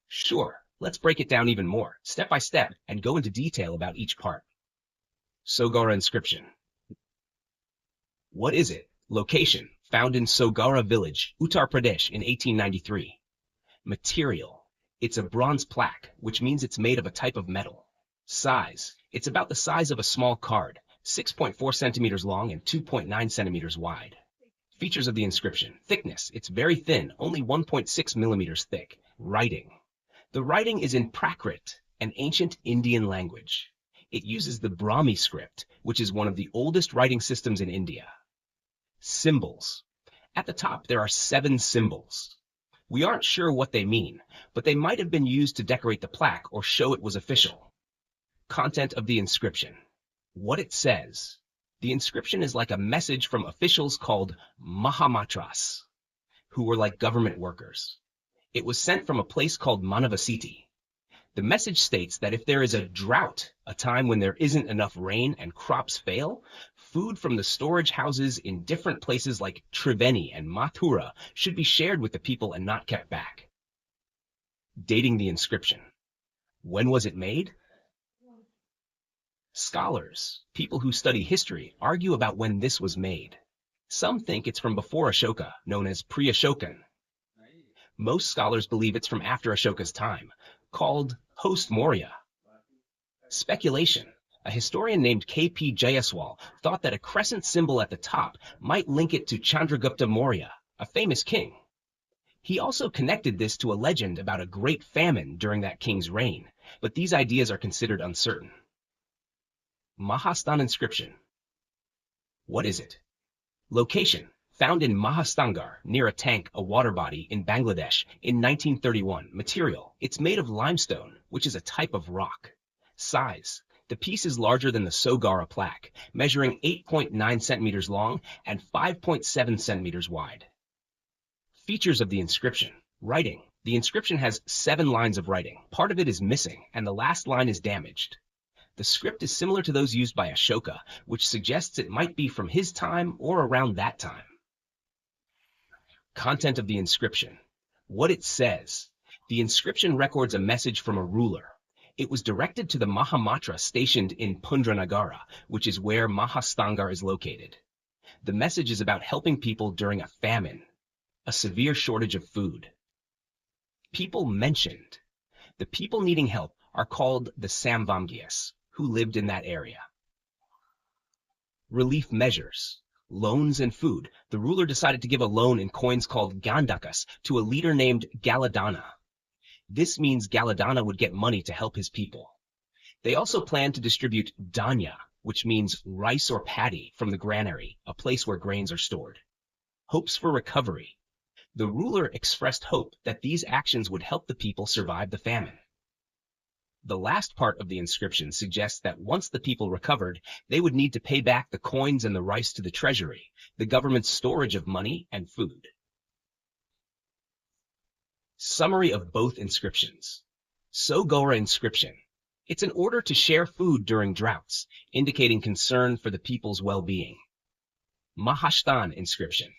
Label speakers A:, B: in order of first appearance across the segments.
A: Sure, let's break it down even more, step by step, and go into detail about each part. Sogora inscription. What is it? Location. Found in Sogara village, Uttar Pradesh in 1893. Material. It's a bronze plaque, which means it's made of a type of metal. Size. It's about the size of a small card, 6.4 centimeters long and 2.9 centimeters wide. Features of the inscription. Thickness. It's very thin, only 1.6 millimeters thick. Writing. The writing is in Prakrit, an ancient Indian language. It uses the Brahmi script, which is one of the oldest writing systems in India. Symbols. At the top, there are 7 symbols. We aren't sure what they mean, but they might have been used to decorate the plaque or show it was official. Content of the inscription. What it says. The inscription is like a message from officials called Mahamantras, who were like government workers. It was sent from a place called Manavasiti. The message states that if there is a drought, a time when there isn't enough rain and crops fail, food from the storage houses in different places like Triveni and Mathura should be shared with the people and not kept back. Dating the inscription. When was it made? Scholars, people who study history, argue about when this was made. Some think it's from before Ashoka, known as pre-Ashokan. Most scholars believe it's from after Ashoka's time, called post-Maurya. Speculation. A historian named K.P. Jayaswal thought that a crescent symbol at the top might link it to Chandragupta Maurya, a famous king. He also connected this to a legend about a great famine during that king's reign, but these ideas are considered uncertain. Mahastan inscription. What is it? Location. Found in Mahastangar, near a tank, a water body, in Bangladesh, in 1931. Material. It's made of limestone, which is a type of rock. Size. The piece is larger than the Sogara plaque, measuring 8.9 centimeters long and 5.7 centimeters wide. Features of the inscription. Writing. The inscription has 7 lines of writing. Part of it is missing, and the last line is damaged. The script is similar to those used by Ashoka, which suggests it might be from his time or around that time. Content of the inscription. What it says. The inscription records a message from a ruler. It was directed to the Mahamatra stationed in Pundranagara, which is where Mahastangar is located. The message is about helping people during a famine, a severe shortage of food. People mentioned. The people needing help are called the Samvamgiyas, who lived in that area. Relief measures. Loans and food. The ruler decided to give a loan in coins called Gandakas to a leader named Galadana. This means Galadana would get money to help his people. They also planned to distribute dhanya, which means rice or paddy, from the granary, a place where grains are stored. Hopes for recovery. The ruler expressed hope that these actions would help the people survive the famine. The last part of the inscription suggests that once the people recovered, they would need to pay back the coins and the rice to the treasury, the government's storage of money and food. Summary of both inscriptions. Sogora inscription. It's an order to share food during droughts, indicating concern for the people's well-being. Mahastan inscription.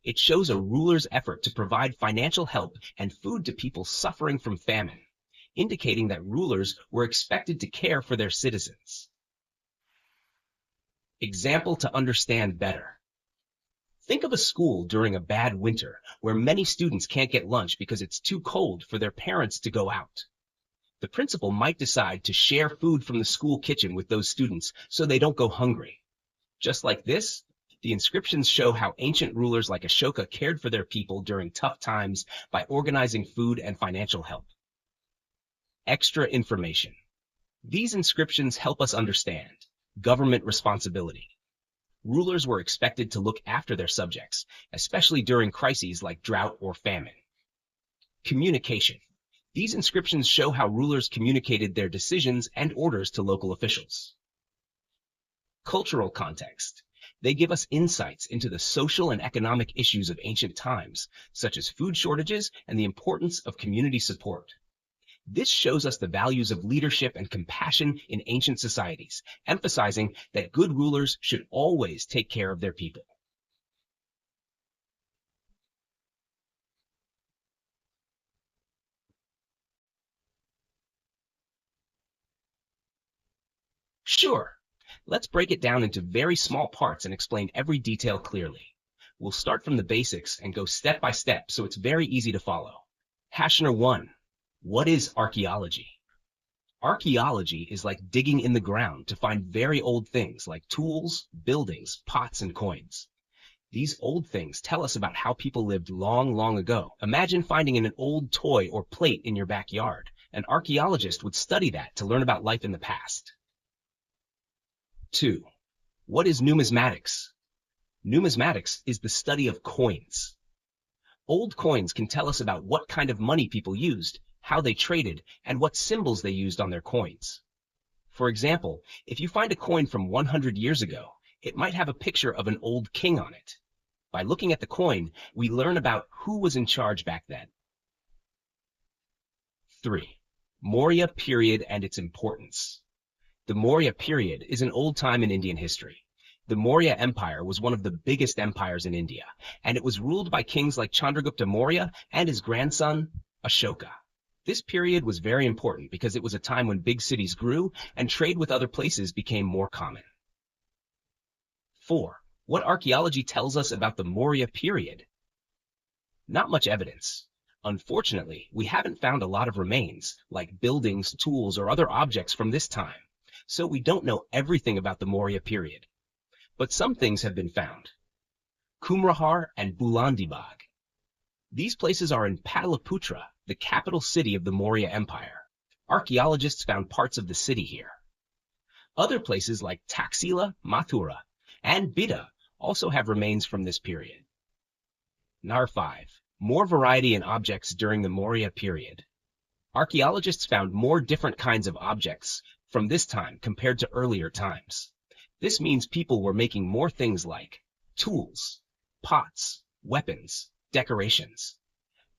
A: It shows a ruler's effort to provide financial help and food to people suffering from famine, indicating that rulers were expected to care for their citizens. Example to understand better. Think of a school during a bad winter where many students can't get lunch because it's too cold for their parents to go out. The principal might decide to share food from the school kitchen with those students so they don't go hungry. Just like this, the inscriptions show how ancient rulers like Ashoka cared for their people during tough times by organizing food and financial help. Extra information. These inscriptions help us understand government responsibility. Rulers were expected to look after their subjects, especially during crises like drought or famine. Communication. These inscriptions show how rulers communicated their decisions and orders to local officials. Cultural context. They give us insights into the social and economic issues of ancient times, such as food shortages and the importance of community support. This shows us the values of leadership and compassion in ancient societies, emphasizing that good rulers should always take care of their people. Sure. Let's break it down into very small parts and explain every detail clearly. We'll start from the basics and go step by step so it's very easy to follow. Hashner 1. What is archaeology? Archaeology is like digging in the ground to find very old things like tools, buildings, pots, and coins. These old things tell us about how people lived long, long ago. Imagine finding an old toy or plate in your backyard. An archaeologist would study that to learn about life in the past. 2. What is numismatics? Numismatics is the study of coins. Old coins can tell us about what kind of money people used, how they traded, and what symbols they used on their coins. For example, if you find a coin from 100 years ago, it might have a picture of an old king on it. By looking at the coin, we learn about who was in charge back then. 3. Maurya period and its importance. The Maurya period is an old time in Indian history. The Maurya Empire was one of the biggest empires in India, and it was ruled by kings like Chandragupta Maurya and his grandson, Ashoka. This period was very important because it was a time when big cities grew and trade with other places became more common. 4. What archaeology tells us about the Maurya period? Not much evidence. Unfortunately, we haven't found a lot of remains, like buildings, tools, or other objects from this time, so we don't know everything about the Maurya period. But some things have been found. Kumrahar and Bulandibag. These places are in Pataliputra, the capital city of the Maurya Empire. Archaeologists found parts of the city here. Other places like Taxila, Mathura, and Bida also have remains from this period. Nar 5. More variety in objects during the Maurya period. Archaeologists found more different kinds of objects from this time compared to earlier times. This means people were making more things like tools, pots, weapons, decorations.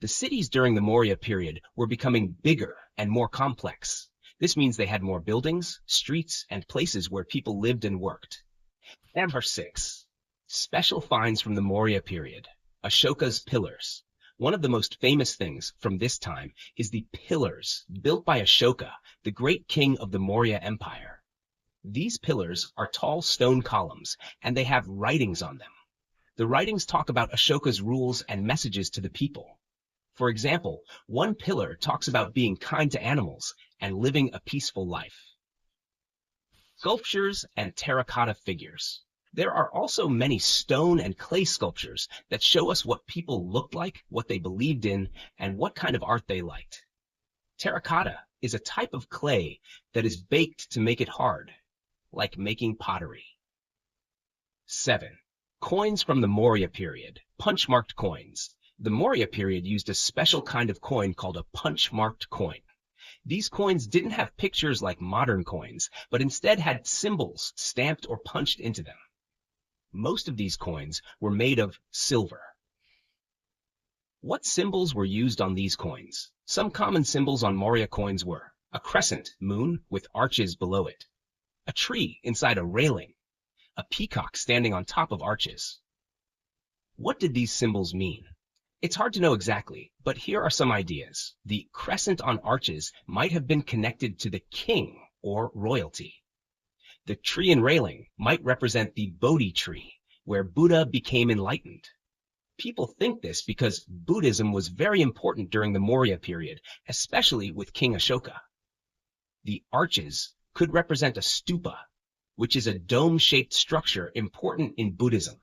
A: The cities during the Maurya period were becoming bigger and more complex. This means they had more buildings, streets, and places where people lived and worked. Number 6. Special finds from the Maurya period. Ashoka's pillars. One of the most famous things from this time is the pillars built by Ashoka, the great king of the Maurya Empire. These pillars are tall stone columns, and they have writings on them. The writings talk about Ashoka's rules and messages to the people. For example, one pillar talks about being kind to animals and living a peaceful life. Sculptures and terracotta figures. There are also many stone and clay sculptures that show us what people looked like, what they believed in, and what kind of art they liked. Terracotta is a type of clay that is baked to make it hard, like making pottery. 7. Coins from the Maurya period. Punch-marked coins. The Maurya period used a special kind of coin called a punch-marked coin. These coins didn't have pictures like modern coins, but instead had symbols stamped or punched into them. Most of these coins were made of silver. What symbols were used on these coins? Some common symbols on Maurya coins were a crescent moon with arches below it, a tree inside a railing, a peacock standing on top of arches. What did these symbols mean? It's hard to know exactly, but here are some ideas. The crescent on arches might have been connected to the king or royalty. The tree and railing might represent the Bodhi tree, where Buddha became enlightened. People think this because Buddhism was very important during the Maurya period, especially with King Ashoka. The arches could represent a stupa, which is a dome-shaped structure important in Buddhism.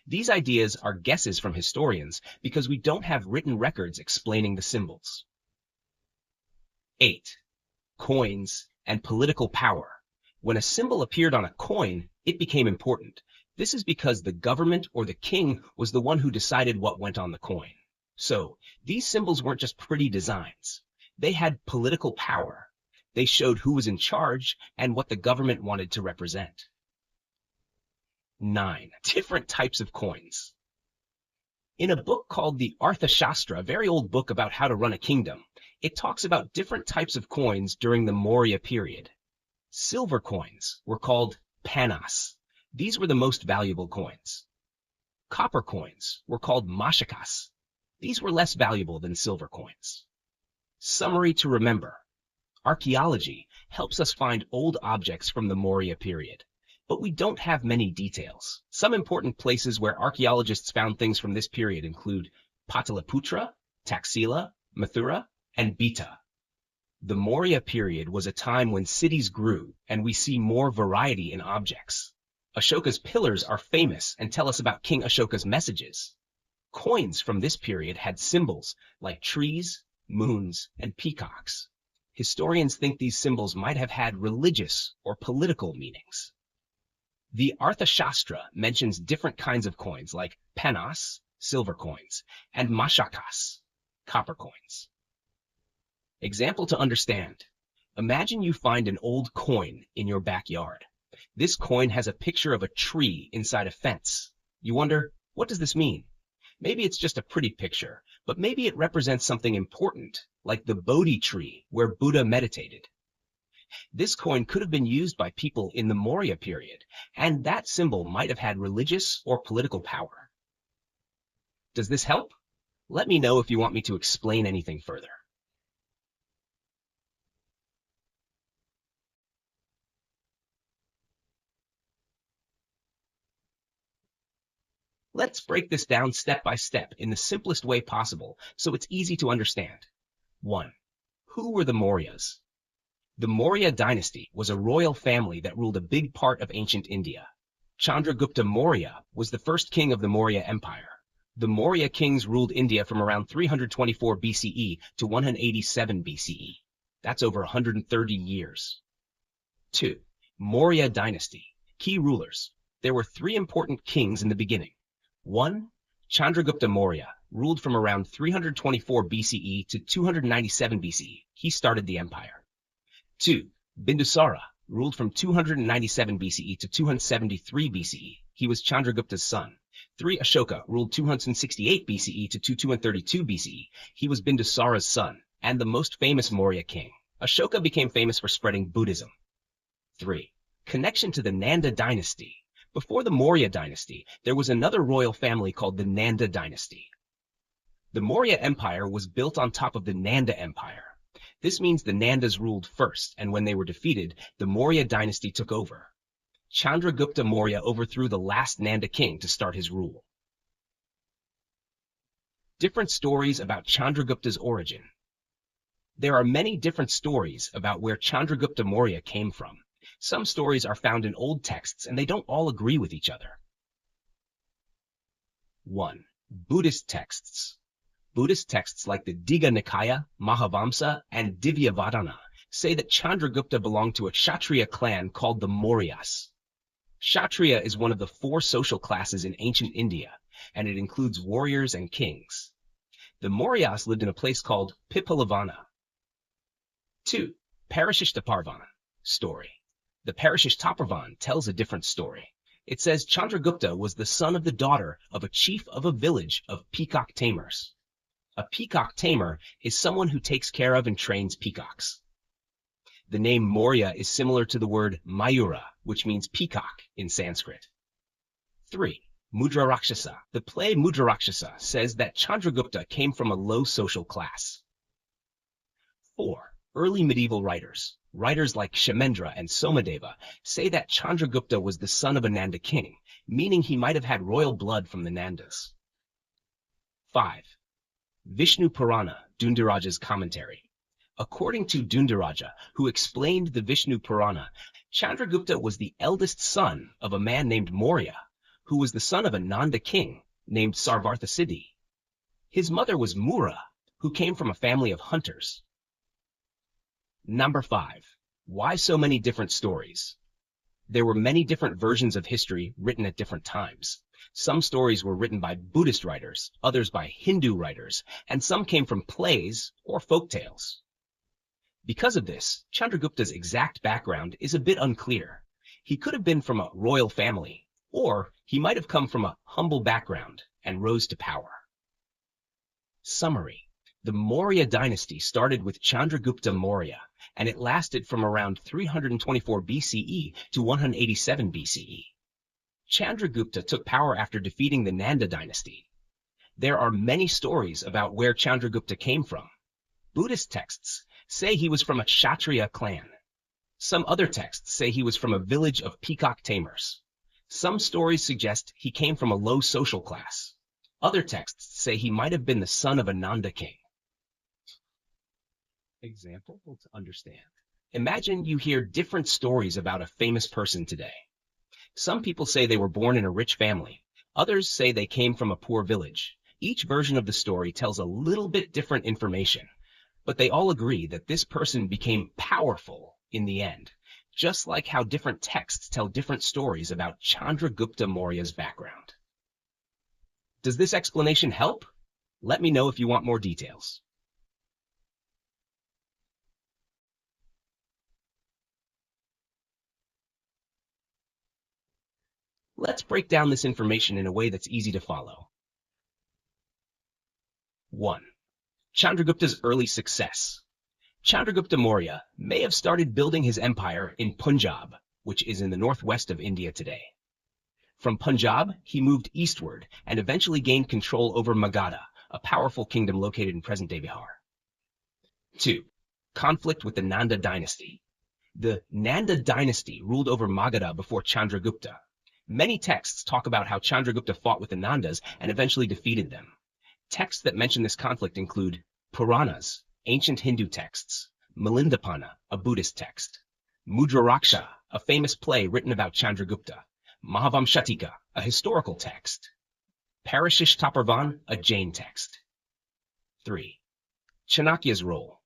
A: These ideas are guesses from historians because we don't have written records explaining the symbols. 8. Coins and political power. When a symbol appeared on a coin, it became important. This is because the government or the king was the one who decided what went on the coin. So, these symbols weren't just pretty designs. They had political power. They showed who was in charge and what the government wanted to represent. 9. Different types of coins. In a book called the Arthashastra, a very old book about how to run a kingdom, it talks about different types of coins during the Maurya period. Silver coins were called panas. These were the most valuable coins. Copper coins were called mashakas. These were less valuable than silver coins. Summary to remember. Archaeology helps us find old objects from the Maurya period, but we don't have many details. Some important places where archaeologists found things from this period include Pataliputra, Taxila, Mathura, and Beta. The Maurya period was a time when cities grew, and we see more variety in objects. Ashoka's pillars are famous and tell us about King Ashoka's messages. Coins from this period had symbols like trees, moons, and peacocks. Historians think these symbols might have had religious or political meanings. The Arthashastra mentions different kinds of coins like panas, silver coins, and mashakas, copper coins. Example to understand. Imagine you find an old coin in your backyard. This coin has a picture of a tree inside a fence. You wonder, what does this mean? Maybe it's just a pretty picture, but maybe it represents something important, like the Bodhi tree where Buddha meditated. This coin could have been used by people in the Maurya period, and that symbol might have had religious or political power. Does this help? Let me know if you want me to explain anything further. Let's break this down step by step in the simplest way possible so it's easy to understand. 1. Who were the Mauryas? The Maurya dynasty was a royal family that ruled a big part of ancient India. Chandragupta Maurya was the first king of the Maurya Empire. The Maurya kings ruled India from around 324 BCE to 187 BCE. That's over 130 years. 2. Maurya dynasty. Key rulers. There were 3 important kings in the beginning. 1. Chandragupta Maurya ruled from around 324 BCE to 297 BCE. He started the empire. 2. Bindusara ruled from 297 BCE to 273 BCE. He was Chandragupta's son. 3. Ashoka ruled 268 BCE to 232 BCE. He was Bindusara's son and the most famous Maurya king. Ashoka became famous for spreading Buddhism. 3. Connection to the Nanda dynasty. Before the Maurya dynasty, there was another royal family called the Nanda dynasty. The Maurya Empire was built on top of the Nanda Empire. This means the Nandas ruled first, and when they were defeated, the Maurya dynasty took over. Chandragupta Maurya overthrew the last Nanda king to start his rule. Different stories about Chandragupta's origin. There are many different stories about where Chandragupta Maurya came from. Some stories are found in old texts, and they don't all agree with each other. 1. Buddhist texts. Buddhist texts like the Digha Nikaya, Mahavamsa, and Divyavadana say that Chandragupta belonged to a Kshatriya clan called the Mauryas. Kshatriya is one of the 4 social classes in ancient India, and it includes warriors and kings. The Mauryas lived in a place called Pipalavana. 2. Parashishtaparvan story. The Parashishtaparvan tells a different story. It says Chandragupta was the son of the daughter of a chief of a village of peacock tamers. A peacock tamer is someone who takes care of and trains peacocks. The name Maurya is similar to the word Mayura, which means peacock in Sanskrit. 3. Mudra Rakshasa. The play Mudra Rakshasa says that Chandragupta came from a low social class. 4. Early medieval writers. Writers like Kshemendra and Somadeva say that Chandragupta was the son of a Nanda king, meaning he might have had royal blood from the Nandas. 5. Vishnu Purana, Dundaraja's commentary. According to Dundaraja, who explained the Vishnu Purana, Chandragupta was the eldest son of a man named Maurya, who was the son of a Nanda king named Sarvarthasiddhi. His mother was Mura, who came from a family of hunters. Number 5. Why so many different stories? There were many different versions of history written at different times. Some stories were written by Buddhist writers, others by Hindu writers, and some came from plays or folk tales. Because of this, Chandragupta's exact background is a bit unclear. He could have been from a royal family, or he might have come from a humble background and rose to power. Summary. The Maurya dynasty started with Chandragupta Maurya, and it lasted from around 324 BCE to 187 BCE. Chandragupta took power after defeating the Nanda dynasty. There are many stories about where Chandragupta came from. Buddhist texts say he was from a Kshatriya clan. Some other texts say he was from a village of peacock tamers. Some stories suggest he came from a low social class. Other texts say he might have been the son of a Nanda king. Example to understand. Imagine you hear different stories about a famous person today. Some people say they were born in a rich family. Others say they came from a poor village. Each version of the story tells a little bit different information, but they all agree that this person became powerful in the end, just like how different texts tell different stories about Chandragupta Maurya's background. Does this explanation help? Let me know if you want more details. Let's break down this information in a way that's easy to follow. 1. Chandragupta's early success. Chandragupta Maurya may have started building his empire in Punjab, which is in the northwest of India today. From Punjab, he moved eastward and eventually gained control over Magadha, a powerful kingdom located in present-day Bihar. 2. Conflict with the Nanda dynasty. The Nanda dynasty ruled over Magadha before Chandragupta. Many texts talk about how Chandragupta fought with the Nandas and eventually defeated them. Texts that mention this conflict include Puranas, ancient Hindu texts, Milindapana, a Buddhist text, Mudraraksha, a famous play written about Chandragupta, Mahavamshatika, a historical text, Parashishtaparvan, a Jain text. 3. Chanakya's role.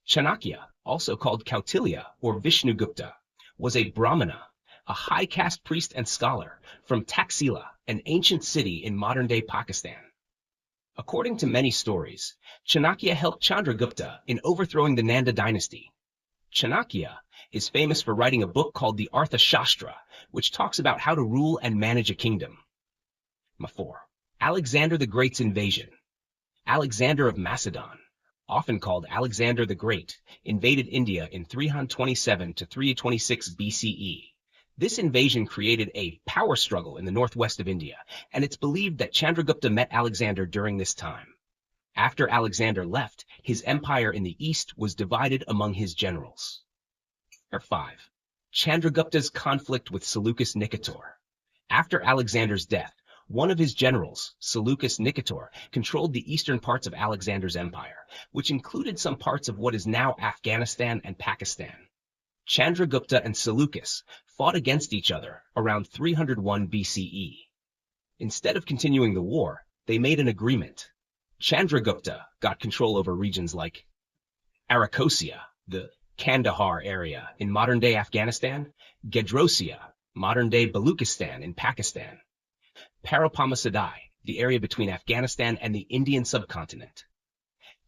A: Chanakya, also called Kautilya or Vishnugupta, was a Brahmana, a high caste priest and scholar from Taxila, an ancient city in modern-day Pakistan. According to many stories, Chanakya helped Chandragupta in overthrowing the Nanda dynasty. Chanakya is famous for writing a book called the Arthashastra, which talks about how to rule and manage a kingdom. 4. Alexander the Great's invasion. Alexander of Macedon, often called Alexander the Great, invaded India in 327 to 326 BCE. This invasion created a power struggle in the northwest of India, and it's believed that Chandragupta met Alexander during this time. After Alexander left, his empire in the east was divided among his generals. 5. Chandragupta's conflict with Seleucus Nicator. After Alexander's death, one of his generals, Seleucus Nicator, controlled the eastern parts of Alexander's empire, which included some parts of what is now Afghanistan and Pakistan. Chandragupta and Seleucus fought against each other around 301 BCE. Instead of continuing the war, they made an agreement. Chandragupta got control over regions like Arachosia, the Kandahar area in modern-day Afghanistan, Gedrosia, modern-day Baluchistan in Pakistan, Parapamassadai, the area between Afghanistan and the Indian subcontinent.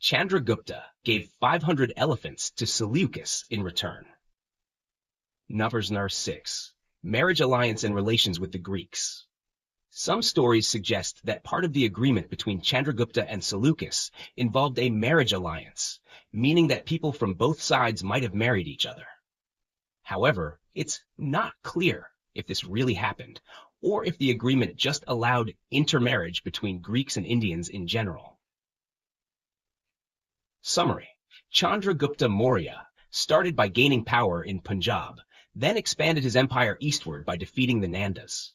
A: Chandragupta gave 500 elephants to Seleucus in return. Number 6. Marriage alliance and relations with the Greeks. Some stories suggest that part of the agreement between Chandragupta and Seleucus involved a marriage alliance, meaning that people from both sides might have married each other. However, it's not clear if this really happened, or if the agreement just allowed intermarriage between Greeks and Indians in general. Summary. Chandragupta Maurya started by gaining power in Punjab, then expanded his empire eastward by defeating the Nandas.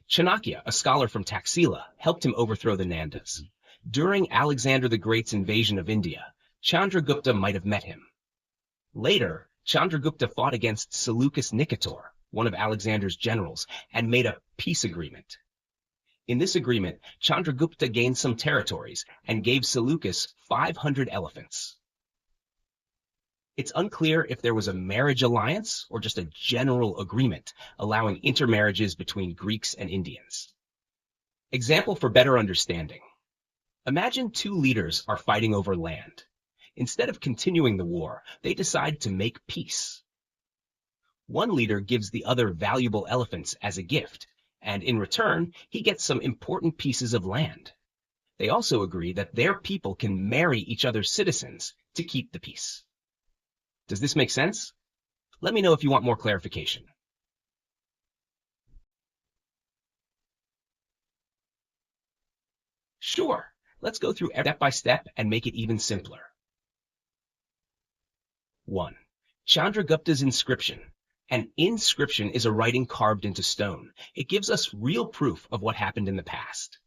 A: Chanakya, a scholar from Taxila, helped him overthrow the Nandas. During Alexander the Great's invasion of India, Chandragupta might have met him. Later, Chandragupta fought against Seleucus Nicator, one of Alexander's generals, and made a peace agreement. In this agreement, Chandragupta gained some territories and gave Seleucus 500 elephants. It's unclear if there was a marriage alliance or just a general agreement allowing intermarriages between Greeks and Indians. Example for better understanding. Imagine two leaders are fighting over land. Instead of continuing the war, they decide to make peace. One leader gives the other valuable elephants as a gift, and in return, he gets some important pieces of land. They also agree that their people can marry each other's citizens to keep the peace. Does this make sense? Let me know if you want more clarification. Sure, let's go through step by step and make it even simpler. 1. Chandragupta's inscription. An inscription is a writing carved into stone. It gives us real proof of what happened in the past.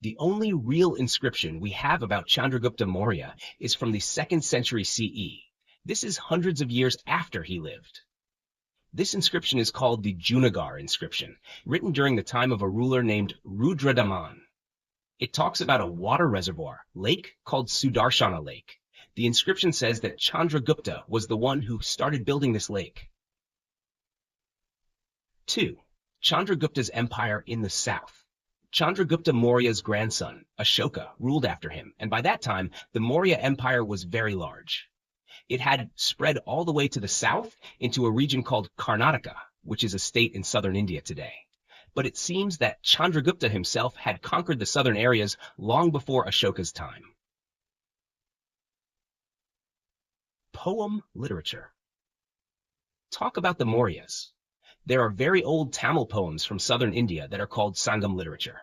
A: The only real inscription we have about Chandragupta Maurya is from the 2nd century CE. This is hundreds of years after he lived. This inscription is called the Junagar inscription, written during the time of a ruler named Rudradaman. It talks about a water reservoir, lake called Sudarshana Lake. The inscription says that Chandragupta was the one who started building this lake. 2. Chandragupta's empire in the south. Chandragupta Maurya's grandson, Ashoka, ruled after him, and by that time, the Maurya Empire was very large. It had spread all the way to the south into a region called Karnataka, which is a state in southern India today. But it seems that Chandragupta himself had conquered the southern areas long before Ashoka's time. Poem literature. Talk about the Mauryas. There are very old Tamil poems from southern India that are called Sangam literature.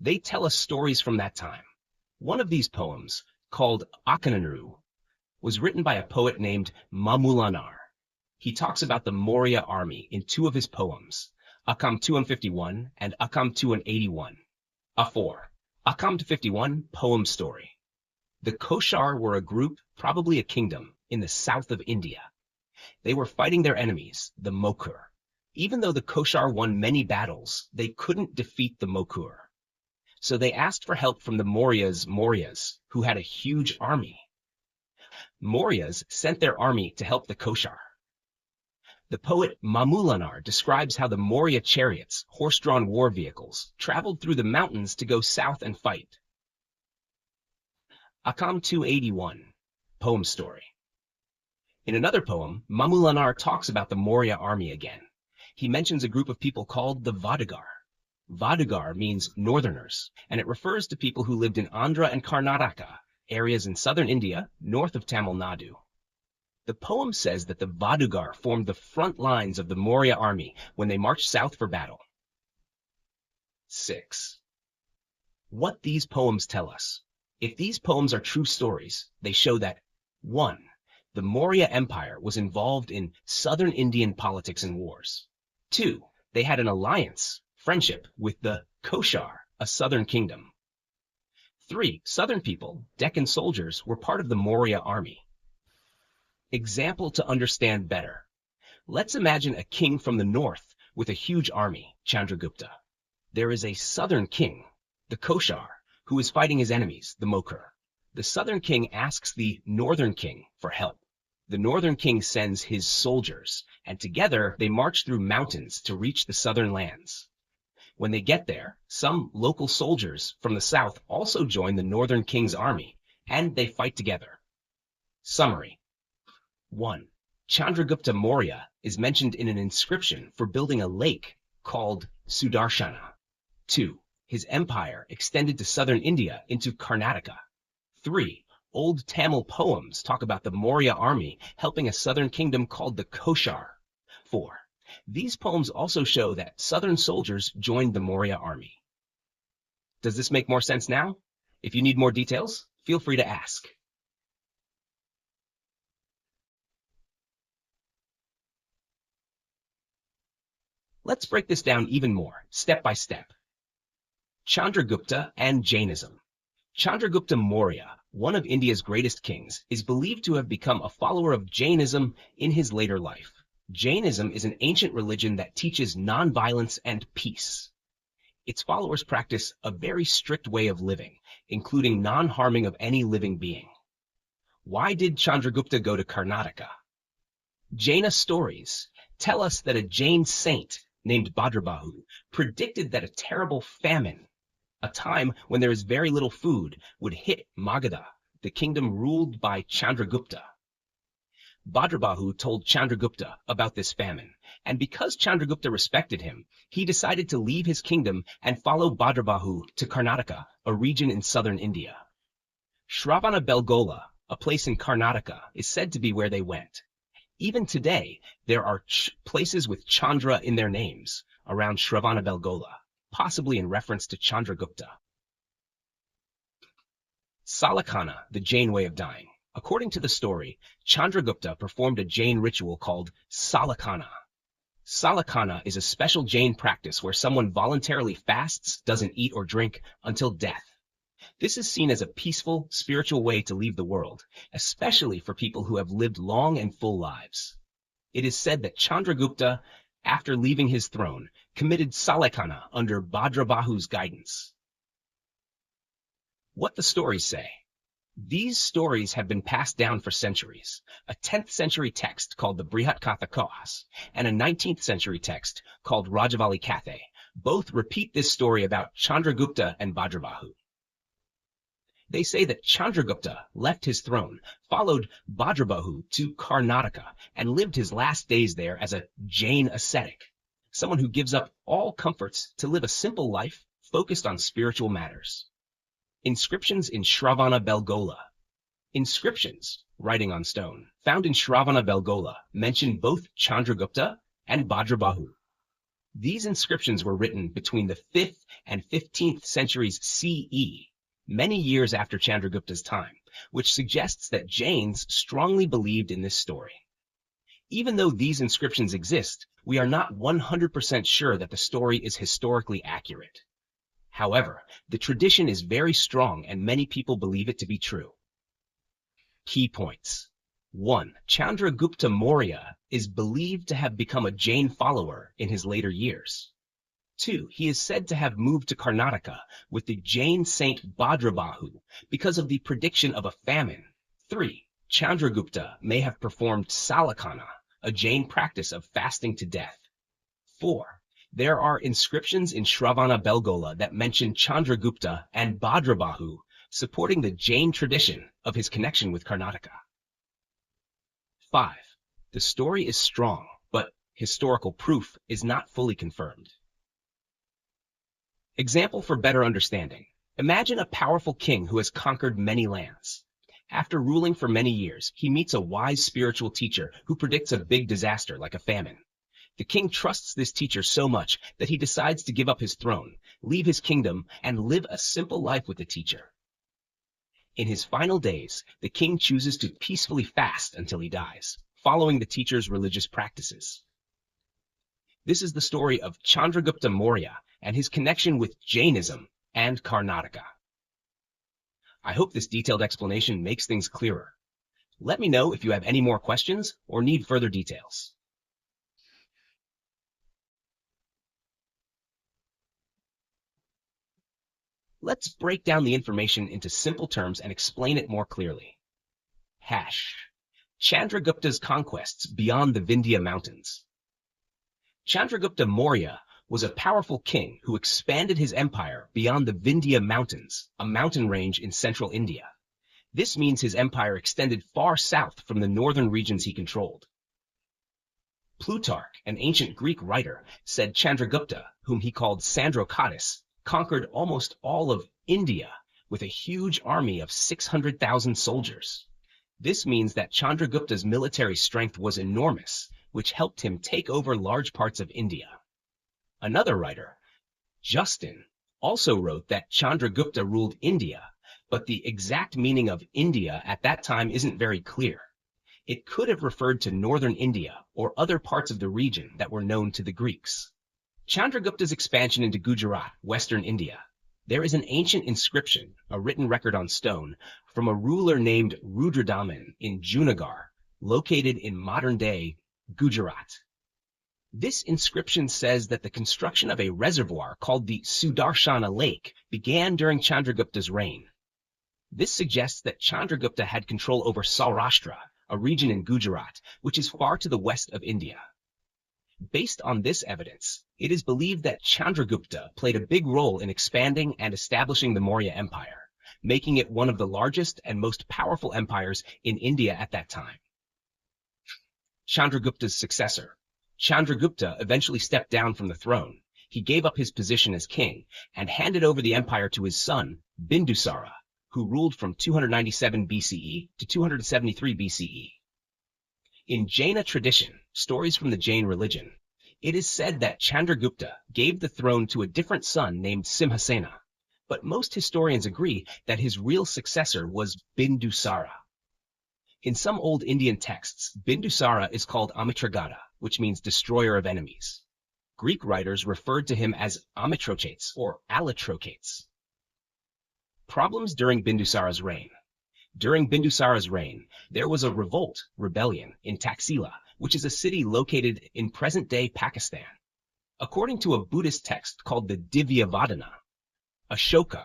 A: They tell us stories from that time. One of these poems, called Akananuru, was written by a poet named Mamulanar. He talks about the Maurya army in 2 of his poems, Akam 251 and Akam 281. A4. Akam 251, poem story. The Koshar were a group, probably a kingdom, in the south of India. They were fighting their enemies, the Mokur. Even though the Koshar won many battles, they couldn't defeat the Mokur. So they asked for help from the Mauryas, who had a huge army. Mauryas sent their army to help the Koshar. The poet Mamulanar describes how the Maurya chariots, horse-drawn war vehicles, traveled through the mountains to go south and fight. Akam 281, poem story. In another poem, Mamulanar talks about the Maurya army again. He mentions a group of people called the Vadagar. Vadagar means northerners, and it refers to people who lived in Andhra and Karnataka, areas in southern India, north of Tamil Nadu. The poem says that the Vadagar formed the front lines of the Maurya army when they marched south for battle. 6. What these poems tell us. If these poems are true stories, they show that 1. The Maurya Empire was involved in southern Indian politics and wars. 2. They had an alliance, friendship, with the Koshar, a southern kingdom. 3. Southern people, Deccan soldiers, were part of the Maurya army. Example to understand better. Let's imagine a king from the north with a huge army, Chandragupta. There is a southern king, the Koshar, who is fighting his enemies, the Mokur. The southern king asks the northern king for help. The northern king sends his soldiers, and together they march through mountains to reach the southern lands. When they get there, some local soldiers from the south also join the northern king's army, and they fight together. Summary. 1. Chandragupta Maurya is mentioned in an inscription for building a lake called Sudarshana. 2. His empire extended to southern India into Karnataka. 3. Old Tamil poems talk about the Maurya army helping a southern kingdom called the Koshar. 4. These poems also show that southern soldiers joined the Maurya army. Does this make more sense now? If you need more details, feel free to ask. Let's break this down even more, step by step. Chandragupta and Jainism. Chandragupta Maurya, one of India's greatest kings, is believed to have become a follower of Jainism in his later life. Jainism is an ancient religion that teaches nonviolence and peace. Its followers practice a very strict way of living, including non-harming of any living being. Why did Chandragupta go to Karnataka? Jaina stories tell us that a Jain saint named Bhadrabahu predicted that a terrible famine, a time when there is very little food, would hit Magadha, the kingdom ruled by Chandragupta. Bhadrabahu told Chandragupta about this famine, and because Chandragupta respected him, he decided to leave his kingdom and follow Bhadrabahu to Karnataka, a region in southern India. Shravanabelagola, a place in Karnataka, is said to be where they went. Even today, there are places with Chandra in their names around Shravanabelagola, possibly in reference to Chandragupta. Salakana, the Jain way of dying. According to the story, Chandragupta performed a Jain ritual called Salakana. Salakana is a special Jain practice where someone voluntarily fasts, doesn't eat or drink until death. This is seen as a peaceful, spiritual way to leave the world, especially for people who have lived long and full lives. It is said that Chandragupta, after leaving his throne, committed Salakana under Bhadrabahu's guidance. What the stories say. These stories have been passed down for centuries. A 10th century text called the Brihat Katha Kohas and a 19th century text called Rajavali Kathe both repeat this story about Chandragupta and Bhadrabahu. They say that Chandragupta left his throne, followed Bhadrabahu to Karnataka, and lived his last days there as a Jain ascetic, someone who gives up all comforts to live a simple life focused on spiritual matters. Inscriptions in Shravana Belgola. Inscriptions, writing on stone, found in Shravana Belgola mention both Chandragupta and Bhadrabahu. These inscriptions were written between the 5th and 15th centuries CE, many years after Chandragupta's time, which suggests that Jains strongly believed in this story. Even though these inscriptions exist, we are not 100% sure that the story is historically accurate. However, the tradition is very strong and many people believe it to be true. Key points. 1. Chandragupta Maurya is believed to have become a Jain follower in his later years. 2. He is said to have moved to Karnataka with the Jain saint Bhadrabahu because of the prediction of a famine. 3. Chandragupta may have performed Salakana, a Jain practice of fasting to death. 4. There are inscriptions in Shravana Belgola that mention Chandragupta and Bhadrabahu, supporting the Jain tradition of his connection with Karnataka. 5. The story is strong, but historical proof is not fully confirmed. Example for better understanding. Imagine a powerful king who has conquered many lands. After ruling for many years, he meets a wise spiritual teacher who predicts a big disaster like a famine. The king trusts this teacher so much that he decides to give up his throne, leave his kingdom, and live a simple life with the teacher. In his final days, the king chooses to peacefully fast until he dies, following the teacher's religious practices. This is the story of Chandragupta Maurya and his connection with Jainism and Karnataka. I hope this detailed explanation makes things clearer. Let me know if you have any more questions or need further details. Let's break down the information into simple terms and explain it more clearly. Chandragupta's conquests beyond the Vindhya Mountains. Chandragupta Maurya was a powerful king who expanded his empire beyond the Vindhya Mountains, a mountain range in central India. This means his empire extended far south from the northern regions he controlled. Plutarch, an ancient Greek writer, said Chandragupta, whom he called Sandrocottus, conquered almost all of India with a huge army of 600,000 soldiers. This means that Chandragupta's military strength was enormous, which helped him take over large parts of India. Another writer, Justin, also wrote that Chandragupta ruled India, but the exact meaning of India at that time isn't very clear. It could have referred to northern India or other parts of the region that were known to the Greeks. Chandragupta's expansion into Gujarat, western India. There is an ancient inscription, a written record on stone, from a ruler named Rudradaman in Junagadh, located in modern-day Gujarat. This inscription says that the construction of a reservoir called the Sudarshana Lake began during Chandragupta's reign. This suggests that Chandragupta had control over Saurashtra, a region in Gujarat, which is far to the west of India. Based on this evidence, it is believed that Chandragupta played a big role in expanding and establishing the Maurya Empire, making it one of the largest and most powerful empires in India at that time. Chandragupta's successor. Chandragupta eventually stepped down from the throne. He gave up his position as king and handed over the empire to his son, Bindusara, who ruled from 297 BCE to 273 BCE. In Jaina tradition, stories from the Jain religion, it is said that Chandragupta gave the throne to a different son named Simhasena, but most historians agree that his real successor was Bindusara. In some old Indian texts, Bindusara is called Amitragata, which means destroyer of enemies. Greek writers referred to him as Amitrochates or Alitrochates. Problems during Bindusara's reign. During Bindusara's reign, there was a rebellion, in Taxila, which is a city located in present-day Pakistan. According to a Buddhist text called the Divyavadana, Ashoka,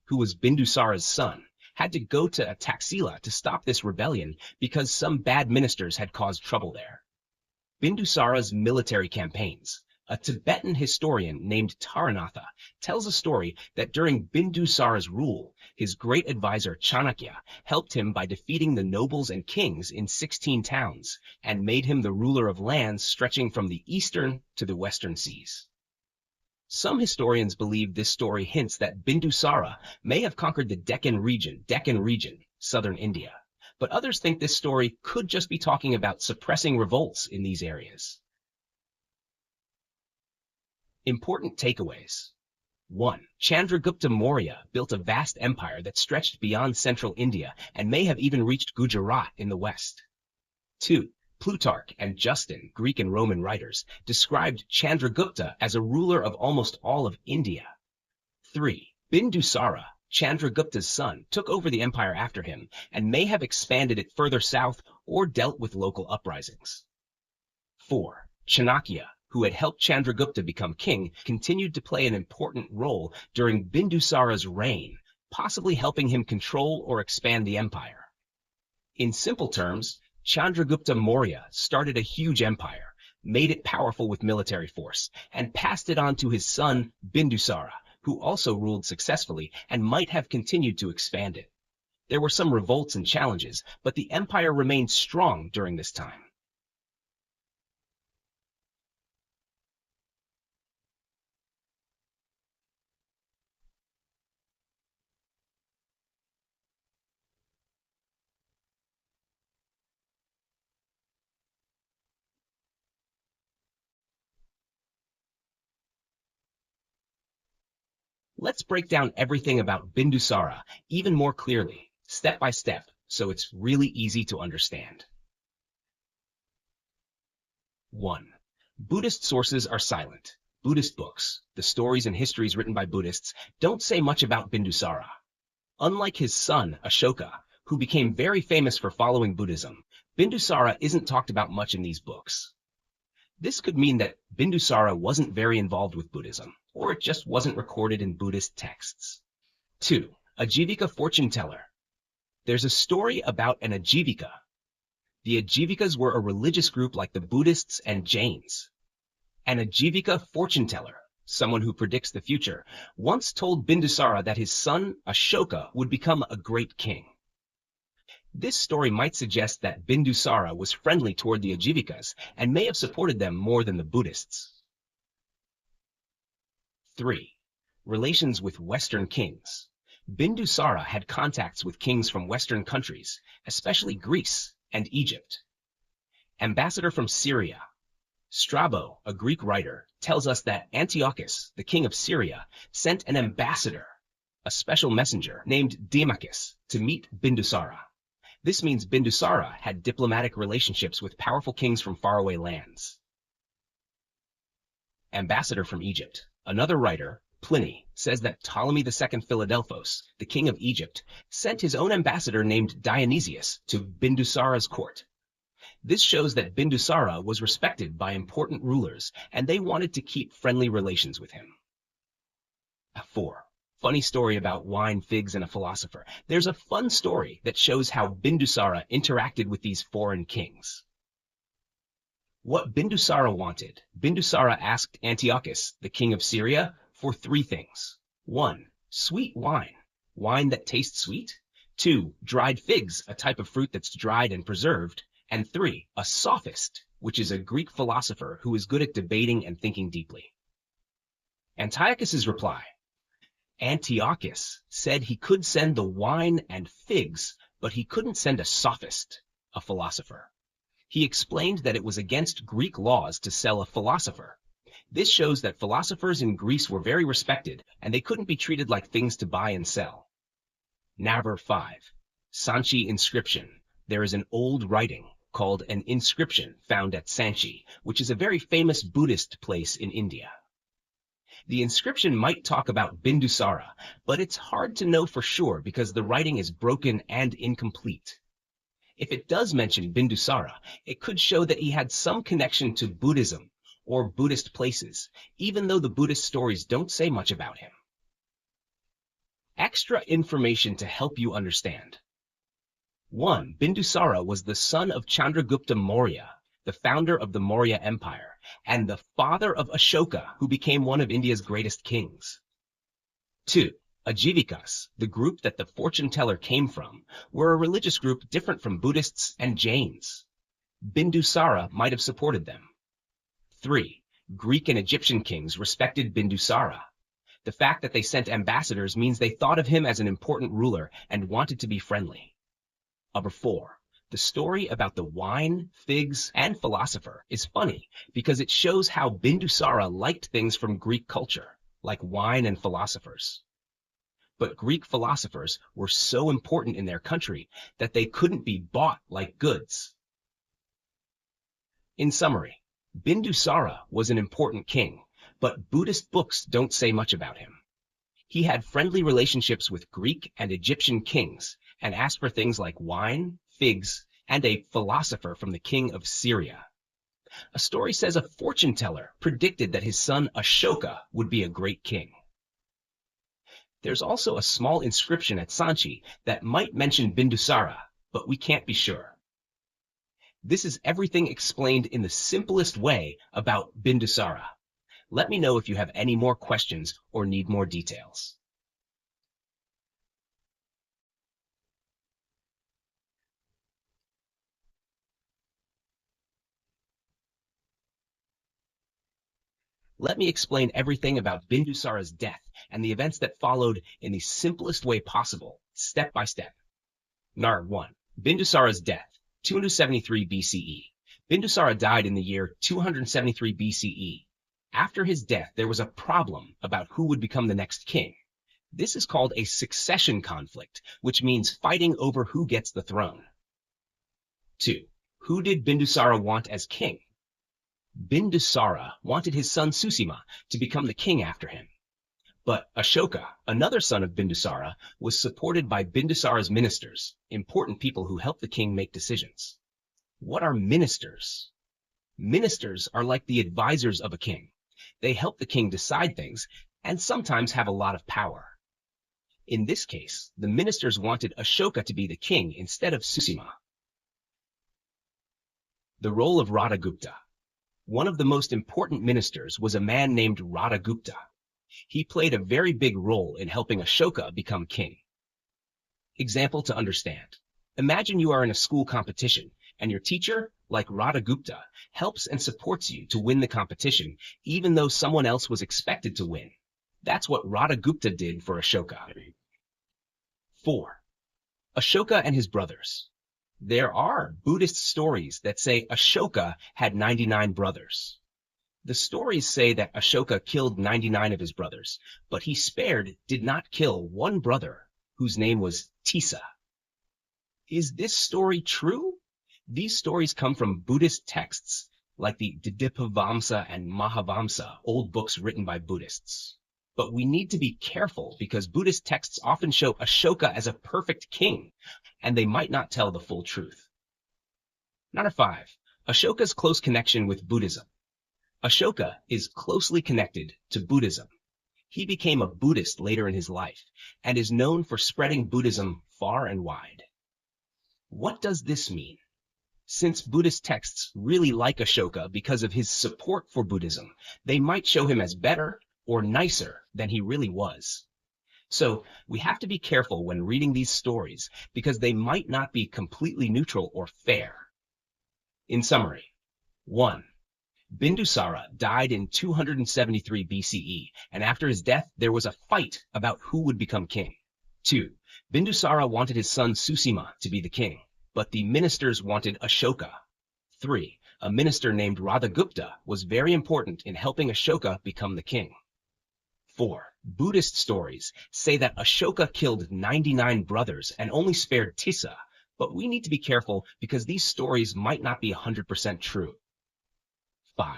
A: who was Bindusara's son, had to go to Taxila to stop this rebellion because some bad ministers had caused trouble there. Bindusara's military campaigns. A Tibetan historian named Taranatha tells a story that during Bindusara's rule, his great advisor Chanakya helped him by defeating the nobles and kings in 16 towns and made him the ruler of lands stretching from the eastern to the western seas. Some historians believe this story hints that Bindusara may have conquered the Deccan region, southern India, but others think this story could just be talking about suppressing revolts in these areas. Important takeaways. 1. Chandragupta Maurya built a vast empire that stretched beyond central India and may have even reached Gujarat in the west. 2. Plutarch and Justin, Greek and Roman writers, described Chandragupta as a ruler of almost all of India. 3. Bindusara, Chandragupta's son, took over the empire after him and may have expanded it further south or dealt with local uprisings. 4. Chanakya, who had helped Chandragupta become king, continued to play an important role during Bindusara's reign, possibly helping him control or expand the empire. In simple terms, Chandragupta Maurya started a huge empire, made it powerful with military force, and passed it on to his son Bindusara, who also ruled successfully and might have continued to expand it. There were some revolts and challenges, but the empire remained strong during this time. Let's break down everything about Bindusara even more clearly, step by step, so it's really easy to understand. 1. Buddhist sources are silent. Buddhist books, the stories and histories written by Buddhists, don't say much about Bindusara. Unlike his son, Ashoka, who became very famous for following Buddhism, Bindusara isn't talked about much in these books. This could mean that Bindusara wasn't very involved with Buddhism, or it just wasn't recorded in Buddhist texts. 2. Ajivika fortune teller. There's a story about an Ajivika. The Ajivikas were a religious group like the Buddhists and Jains. An Ajivika fortune teller, someone who predicts the future, once told Bindusara that his son, Ashoka, would become a great king. This story might suggest that Bindusara was friendly toward the Ajivikas and may have supported them more than the Buddhists. 3. Relations with Western kings. Bindusara had contacts with kings from Western countries, especially Greece and Egypt. Ambassador from Syria. Strabo, a Greek writer, tells us that Antiochus, the king of Syria, sent an ambassador, a special messenger named Demachus, to meet Bindusara. This means Bindusara had diplomatic relationships with powerful kings from faraway lands. Ambassador from Egypt. Another writer, Pliny, says that Ptolemy II Philadelphos, the king of Egypt, sent his own ambassador named Dionysius to Bindusara's court. This shows that Bindusara was respected by important rulers, and they wanted to keep friendly relations with him. 4. Funny story about wine, figs, and a philosopher. There's a fun story that shows how Bindusara interacted with these foreign kings. What Bindusara wanted. Bindusara asked Antiochus, the king of Syria, for 3 things. 1. Sweet wine, wine that tastes sweet. 2. Dried figs, a type of fruit that's dried and preserved. And 3. A sophist, which is a Greek philosopher who is good at debating and thinking deeply. Antiochus's reply. Antiochus said he could send the wine and figs, but he couldn't send a sophist, a philosopher. He explained that it was against Greek laws to sell a philosopher. This shows that philosophers in Greece were very respected, and they couldn't be treated like things to buy and sell. Navar 5. Sanchi inscription. there is an old writing called an inscription found at Sanchi, which is a very famous Buddhist place in India. The inscription might talk about Bindusara, but it's hard to know for sure because the writing is broken and incomplete. If it does mention Bindusara, it could show that he had some connection to Buddhism or Buddhist places, even though the Buddhist stories don't say much about him. Extra information to help you understand. 1. Bindusara was the son of Chandragupta Maurya, the founder of the Maurya Empire, and the father of Ashoka, who became one of India's greatest kings. 2. Ajivikas, the group that the fortune teller came from, were a religious group different from Buddhists and Jains. Bindusara might have supported them. 3. Greek and Egyptian kings respected Bindusara. The fact that they sent ambassadors means they thought of him as an important ruler and wanted to be friendly. 4. The story about the wine, figs, and philosopher is funny because it shows how Bindusara liked things from Greek culture, like wine and philosophers. But Greek philosophers were so important in their country that they couldn't be bought like goods. In summary, Bindusara was an important king, but Buddhist books don't say much about him. He had friendly relationships with Greek and Egyptian kings and asked for things like wine, figs, and a philosopher from the king of Syria. A story says a fortune teller predicted that his son Ashoka would be a great king. There's also a small inscription at Sanchi that might mention Bindusara, but we can't be sure. This is everything explained in the simplest way about Bindusara. Let me know if you have any more questions or need more details. Let me explain everything about Bindusara's death and the events that followed in the simplest way possible, step by step. Nar 1. Bindusara's death, 273 BCE. Bindusara died in the year 273 BCE. After his death, there was a problem about who would become the next king. This is called a succession conflict, which means fighting over who gets the throne. 2. Who did Bindusara want as king? Bindusara wanted his son Susima to become the king after him. But Ashoka, another son of Bindusara, was supported by Bindusara's ministers, important people who help the king make decisions. What are ministers? Ministers are like the advisors of a king. They help the king decide things and sometimes have a lot of power. In this case, the ministers wanted Ashoka to be the king instead of Susima. The role of Radhagupta. One of the most important ministers was a man named Radhagupta. He played a very big role in helping Ashoka become king. Example to understand. Imagine you are in a school competition, and your teacher, like Radhagupta, helps and supports you to win the competition, even though someone else was expected to win. That's what Radhagupta did for Ashoka. 4. Ashoka and his brothers. There are Buddhist stories that say Ashoka had 99 brothers. The stories say that Ashoka killed 99 of his brothers, but he did not kill one brother, whose name was Tisa. Is this story true? These stories come from Buddhist texts, like the Didipavamsa and Mahavamsa, old books written by Buddhists. But we need to be careful because Buddhist texts often show Ashoka as a perfect king, and they might not tell the full truth. Number 5. Ashoka's close connection with Buddhism. Ashoka is closely connected to Buddhism. He became a Buddhist later in his life and is known for spreading Buddhism far and wide. What does this mean? Since Buddhist texts really like Ashoka because of his support for Buddhism, they might show him as better or nicer than he really was. So we have to be careful when reading these stories because they might not be completely neutral or fair. In summary, 1. Bindusara died in 273 BCE, and after his death, there was a fight about who would become king. 2. Bindusara wanted his son Susima to be the king, but the ministers wanted Ashoka. 3. A minister named Radhagupta was very important in helping Ashoka become the king. 4. Buddhist stories say that Ashoka killed 99 brothers and only spared Tisa, but we need to be careful because these stories might not be 100% true. 5.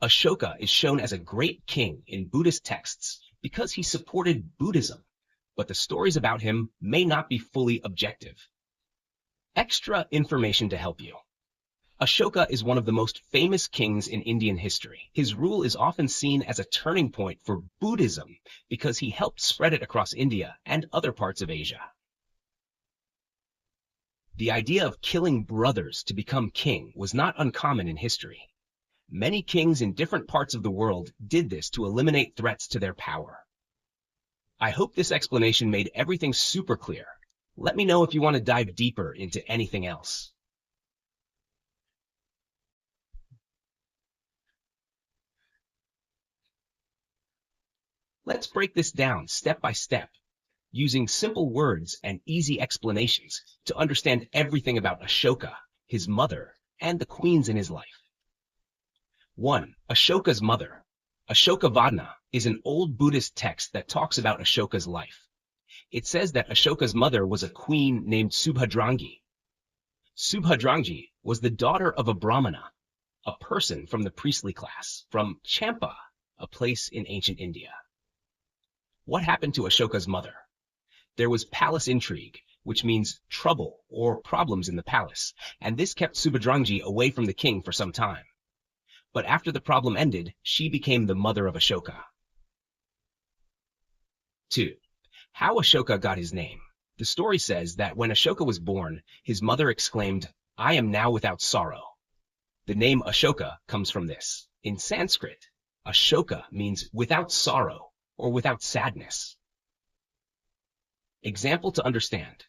A: Ashoka is shown as a great king in Buddhist texts because he supported Buddhism, but the stories about him may not be fully objective. Extra information to help you. Ashoka is one of the most famous kings in Indian history. His rule is often seen as a turning point for Buddhism because he helped spread it across India and other parts of Asia. The idea of killing brothers to become king was not uncommon in history. Many kings in different parts of the world did this to eliminate threats to their power. I hope this explanation made everything super clear. Let me know if you want to dive deeper into anything else. Let's break this down step by step, using simple words and easy explanations to understand everything about Ashoka, his mother, and the queens in his life. 1. Ashoka's mother. Ashokavadana is an old Buddhist text that talks about Ashoka's life. It says that Ashoka's mother was a queen named Subhadrangi. Subhadrangi was the daughter of a Brahmana, a person from the priestly class, from Champa, a place in ancient India. What happened to Ashoka's mother? There was palace intrigue, which means trouble or problems in the palace, and this kept Subhadrangi away from the king for some time. But after the problem ended, she became the mother of Ashoka. 2. How Ashoka got his name. The story says that when Ashoka was born, his mother exclaimed, "I am now without sorrow." The name Ashoka comes from this. In Sanskrit, Ashoka means without sorrow or without sadness. Example to understand.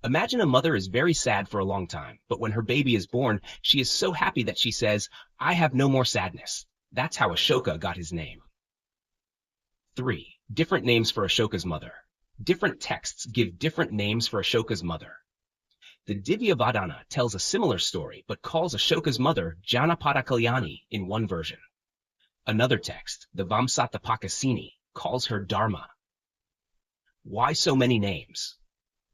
A: Imagine a mother is very sad for a long time, but when her baby is born, she is so happy that she says, "I have no more sadness." That's how Ashoka got his name. 3. Different names for Ashoka's mother. Different texts give different names for Ashoka's mother. The Divyavadana tells a similar story, but calls Ashoka's mother Janapada Kalyani in one version. Another text, the Vamsatapakasini, calls her Dharma. Why so many names?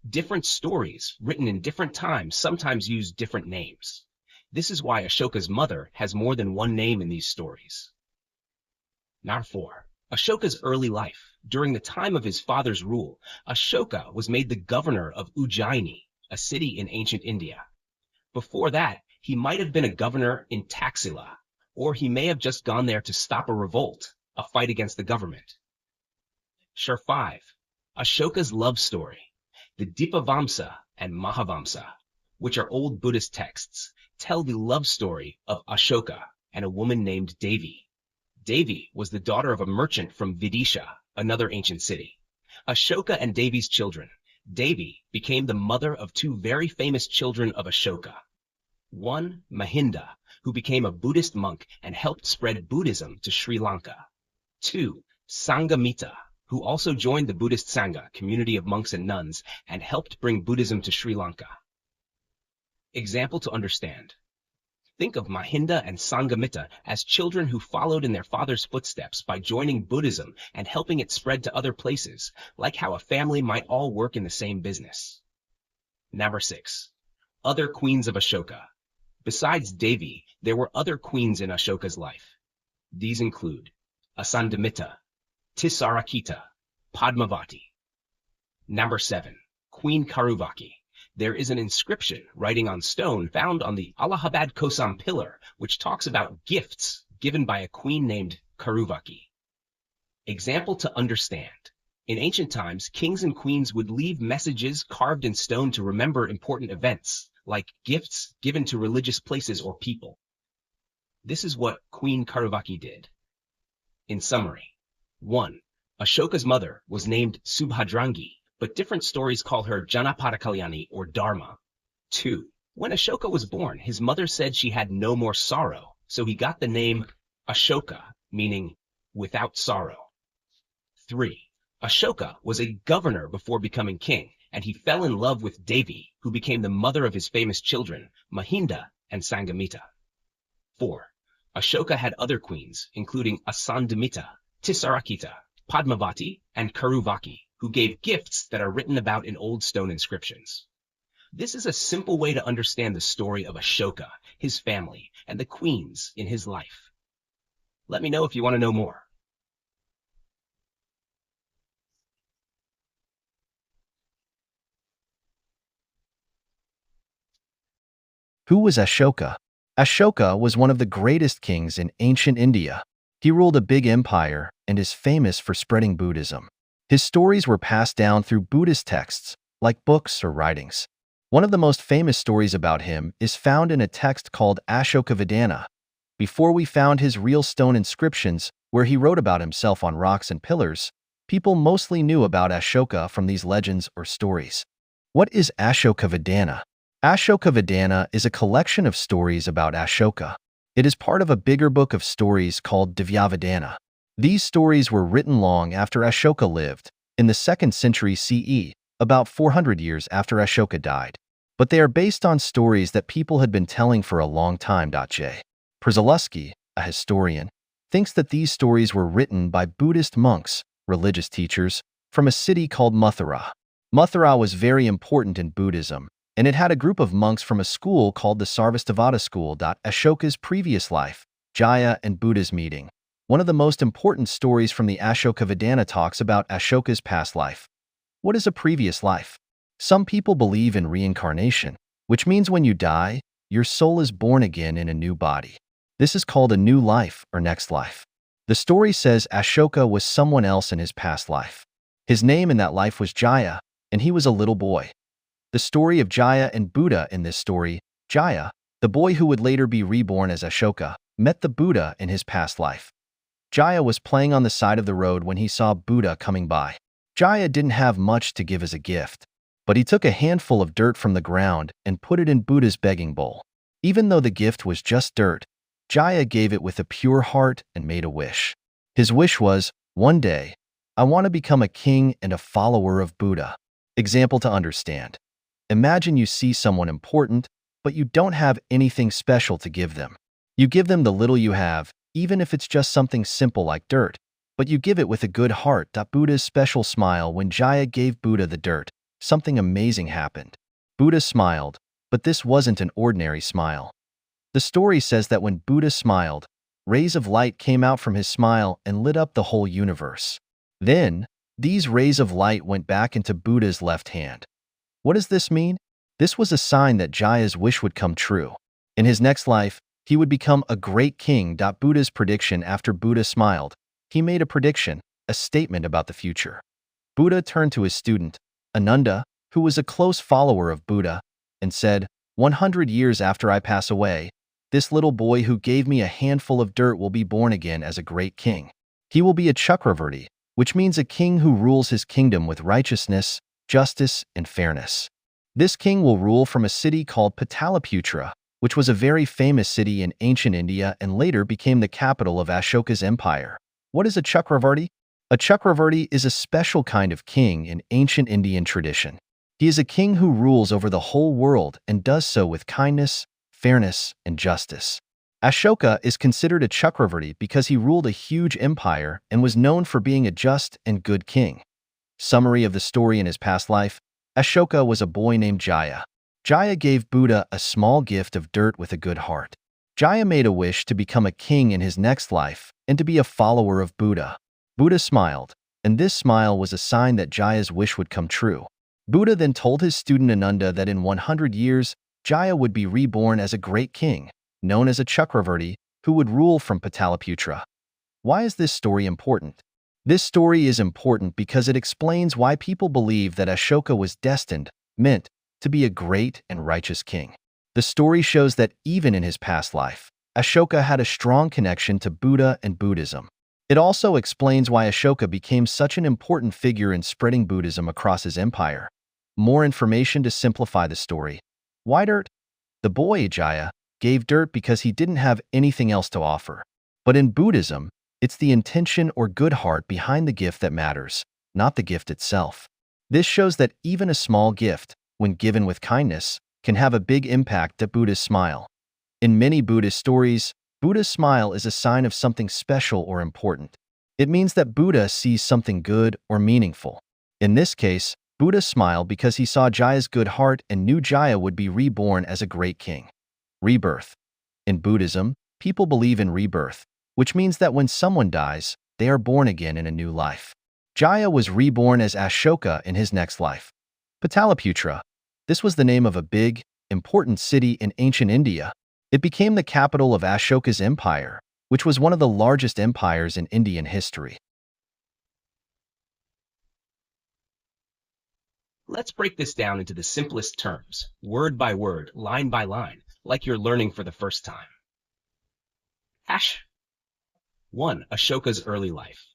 A: Different stories, written in different times, sometimes use different names. This is why Ashoka's mother has more than one name in these stories. Number 4. Ashoka's early life. During the time of his father's rule, Ashoka was made the governor of Ujjaini, a city in ancient India. Before that, he might have been a governor in Taxila, or he may have just gone there to stop a revolt, a fight against the government. 5. Ashoka's love story. The Dipavamsa and Mahavamsa, which are old Buddhist texts, tell the love story of Ashoka and a woman named Devi. Devi was the daughter of a merchant from Vidisha, another ancient city. Ashoka and Devi's children. Devi became the mother of two very famous children of Ashoka. 1. Mahinda, who became a Buddhist monk and helped spread Buddhism to Sri Lanka. 2. Sangamita, who also joined the Buddhist Sangha, community of monks and nuns, and helped bring Buddhism to Sri Lanka. Example to understand. Think of Mahinda and Sangamita as children who followed in their father's footsteps by joining Buddhism and helping it spread to other places, like how a family might all work in the same business. Number 6. Other queens of Ashoka. Besides Devi, there were other queens in Ashoka's life. These include Asandamita, Tisarakita, Padmavati. Number 7. Queen Karuvaki. There is an inscription writing on stone found on the Allahabad Kosam pillar, which talks about gifts given by a queen named Karuvaki. Example to understand. In ancient times, kings and queens would leave messages carved in stone to remember important events, like gifts given to religious places or people. This is what Queen Karuvaki did. In summary, 1. Ashoka's mother was named Subhadrangi, but different stories call her Janapada Kalyani or Dharma. 2. When Ashoka was born, his mother said she had no more sorrow, so he got the name Ashoka, meaning without sorrow. 3. Ashoka was a governor before becoming king, and he fell in love with Devi, who became the mother of his famous children, Mahinda and Sangamita. 4. Ashoka had other queens, including Asandamita, Tisarakita, Padmavati, and Karuvaki, who gave gifts that are written about in old stone inscriptions. This is a simple way to understand the story of Ashoka, his family, and the queens in his life. Let me know if you want to know more.
B: Who was Ashoka? Ashoka was one of the greatest kings in ancient India. He ruled a big empire and is famous for spreading Buddhism. His stories were passed down through Buddhist texts, like books or writings. One of the most famous stories about him is found in a text called Ashokavidana. Before we found his real stone inscriptions, where he wrote about himself on rocks and pillars, people mostly knew about Ashoka from these legends or stories. What is Ashokavidana? Ashokavidana is a collection of stories about Ashoka. It is part of a bigger book of stories called Divyavadana. These stories were written long after Ashoka lived, in the 2nd century CE, about 400 years after Ashoka died. But they are based on stories that people had been telling for a long time. J. Przalewski, a historian, thinks that these stories were written by Buddhist monks, religious teachers, from a city called Mathura. Mathura was very important in Buddhism, and it had a group of monks from a school called the Sarvastivada school. Ashoka's previous life, Jaya and Buddha's meeting. One of the most important stories from the Ashokavidana talks about Ashoka's past life. What is a previous life? Some people believe in reincarnation, which means when you die, your soul is born again in a new body. This is called a new life or next life. The story says Ashoka was someone else in his past life. His name in that life was Jaya, and he was a little boy. The story of Jaya and Buddha in this story, Jaya, the boy who would later be reborn as Ashoka, met the Buddha in his past life. Jaya was playing on the side of the road when he saw Buddha coming by. Jaya didn't have much to give as a gift, but he took a handful of dirt from the ground and put it in Buddha's begging bowl. Even though the gift was just dirt, Jaya gave it with a pure heart and made a wish. His wish was, one day, I want to become a king and a follower of Buddha. Example to understand. Imagine you see someone important, but you don't have anything special to give them. You give them the little you have, even if it's just something simple like dirt, but you give it with a good heart. Buddha's special smile. When Jaya gave Buddha the dirt, something amazing happened. Buddha smiled, but this wasn't an ordinary smile. The story says that when Buddha smiled, rays of light came out from his smile and lit up the whole universe. Then, these rays of light went back into Buddha's left hand. What does this mean? This was a sign that Jaya's wish would come true. In his next life, he would become a great king. Buddha's prediction. After Buddha smiled, he made a prediction, a statement about the future. Buddha turned to his student, Ananda, who was a close follower of Buddha, and said, 100 years after I pass away, this little boy who gave me a handful of dirt will be born again as a great king. He will be a Chakravarti, which means a king who rules his kingdom with righteousness, justice, and fairness. This king will rule from a city called Pataliputra, which was a very famous city in ancient India and later became the capital of Ashoka's empire. What is a Chakravarti? A Chakravarti is a special kind of king in ancient Indian tradition. He is a king who rules over the whole world and does so with kindness, fairness, and justice. Ashoka is considered a Chakravarti because he ruled a huge empire and was known for being a just and good king. Summary of the story. In his past life, Ashoka was a boy named Jaya. Jaya gave Buddha a small gift of dirt with a good heart. Jaya made a wish to become a king in his next life and to be a follower of Buddha. Buddha smiled, and this smile was a sign that Jaya's wish would come true. Buddha then told his student Ananda that in 100 years, Jaya would be reborn as a great king, known as a Chakravarti, who would rule from Pataliputra. Why is this story important? This story is important because it explains why people believe that Ashoka was destined, meant, to be a great and righteous king. The story shows that even in his past life, Ashoka had a strong connection to Buddha and Buddhism. It also explains why Ashoka became such an important figure in spreading Buddhism across his empire. More information to simplify the story. Why dirt? The boy, Jaya, gave dirt because he didn't have anything else to offer. But in Buddhism, it's the intention or good heart behind the gift that matters, not the gift itself. This shows that even a small gift, when given with kindness, can have a big impact. Buddha's smile. In many Buddhist stories, Buddha's smile is a sign of something special or important. It means that Buddha sees something good or meaningful. In this case, Buddha smiled because he saw Jaya's good heart and knew Jaya would be reborn as a great king. Rebirth. In Buddhism, people believe in rebirth, which means that when someone dies, they are born again in a new life. Jaya was reborn as Ashoka in his next life. Pataliputra. This was the name of a big, important city in ancient India. It became the capital of Ashoka's empire, which was one of the largest empires in Indian history.
A: Let's break this down into the simplest terms, word by word, line by line, like you're learning for the first time. 1. Ashoka's early life.